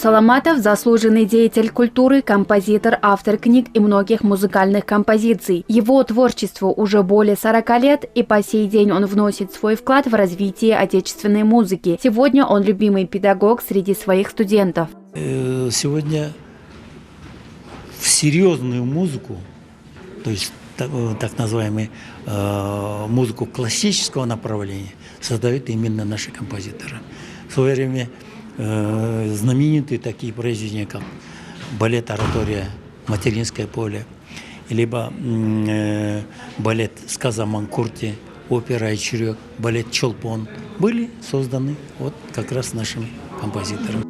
Саламатов – заслуженный деятель культуры, композитор, автор книг и многих музыкальных композиций. Его творчеству уже более 40 лет, и по сей день он вносит свой вклад в развитие отечественной музыки. Сегодня он любимый педагог среди своих студентов. Сегодня в серьезную музыку, то есть так называемую музыку классического направления, создают именно наши композиторы. В свое время знаменитые такие произведения, как балет «Оратория», «Материнское поле», либо балет «Сказа Манкурти», опера «Айчурек», балет «Чолпон» были созданы вот как раз нашим композитором.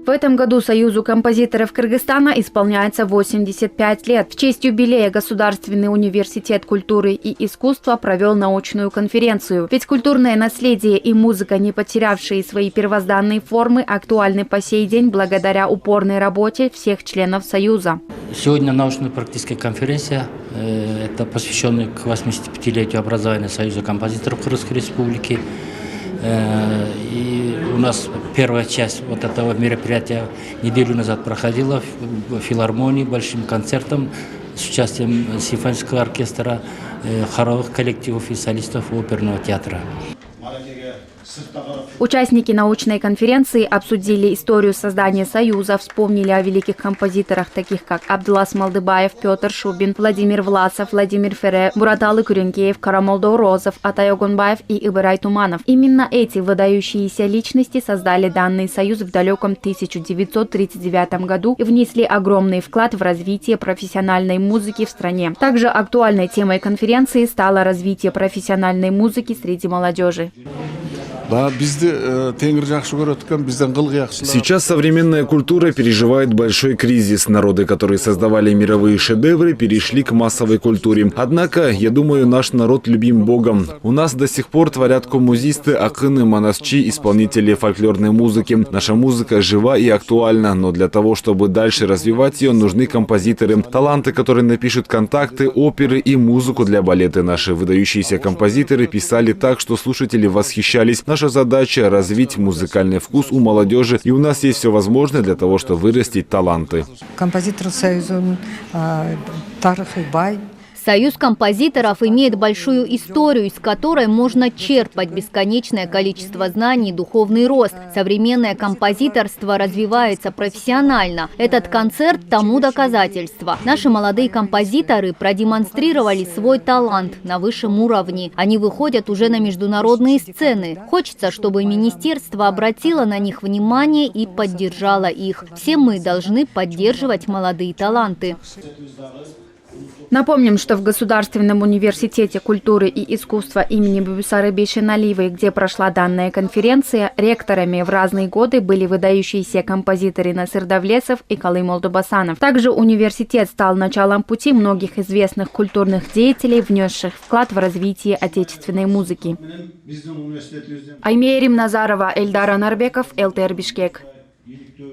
В этом году Союзу композиторов Кыргызстана исполняется 85 лет. В честь юбилея Государственный университет культуры и искусства провел научную конференцию. Ведь культурное наследие и музыка, не потерявшие свои первозданные формы, актуальны по сей день благодаря упорной работе всех членов Союза. Сегодня научно-практическая конференция, это посвященная к 85-летию образования Союза композиторов Кыргызской Республики. И у нас первая часть вот этого мероприятия неделю назад проходила в филармонии большим концертом с участием симфонического оркестра, хоровых коллективов и солистов оперного театра. Участники научной конференции обсудили историю создания Союза, вспомнили о великих композиторах, таких как Абдулас Малдыбаев, Петр Шубин, Владимир Власов, Владимир Фере, Бураталы Куренкеев, Карамолдо Розов, Атай Огонбаев и Ибрай Туманов. Именно эти выдающиеся личности создали данный союз в далеком 1939 году и внесли огромный вклад в развитие профессиональной музыки в стране. Также актуальной темой конференции стало развитие профессиональной музыки среди молодежи. Сейчас современная культура переживает большой кризис. Народы, которые создавали мировые шедевры, перешли к массовой культуре. Однако, я думаю, наш народ любим Богом. У нас до сих пор творят коммузисты, акыны, монасчи, исполнители фольклорной музыки. Наша музыка жива и актуальна, но для того, чтобы дальше развивать ее, нужны композиторы. Таланты, которые напишут контакты, оперы и музыку для балета. Наши выдающиеся композиторы писали так, что слушатели восхищались. Наша задача – развить музыкальный вкус у молодежи, и у нас есть все возможное для того, чтобы вырастить таланты. Композитор Союза тарихи бай. Союз композиторов имеет большую историю, из которой можно черпать бесконечное количество знаний и духовный рост. Современное композиторство развивается профессионально. Этот концерт тому доказательство. Наши молодые композиторы продемонстрировали свой талант на высшем уровне. Они выходят уже на международные сцены. Хочется, чтобы министерство обратило на них внимание и поддержало их. Все мы должны поддерживать молодые таланты. Напомним, что в Государственном университете культуры и искусства имени Бибисары Бейшеналиевой, где прошла данная конференция, ректорами в разные годы были выдающиеся композиторы Насыр Давлесов и Калым Олдубасанов. Также университет стал началом пути многих известных культурных деятелей, внесших вклад в развитие отечественной музыки. Аймия Римназарова, Эльдар Анарбеков, ЛТР Бишкек.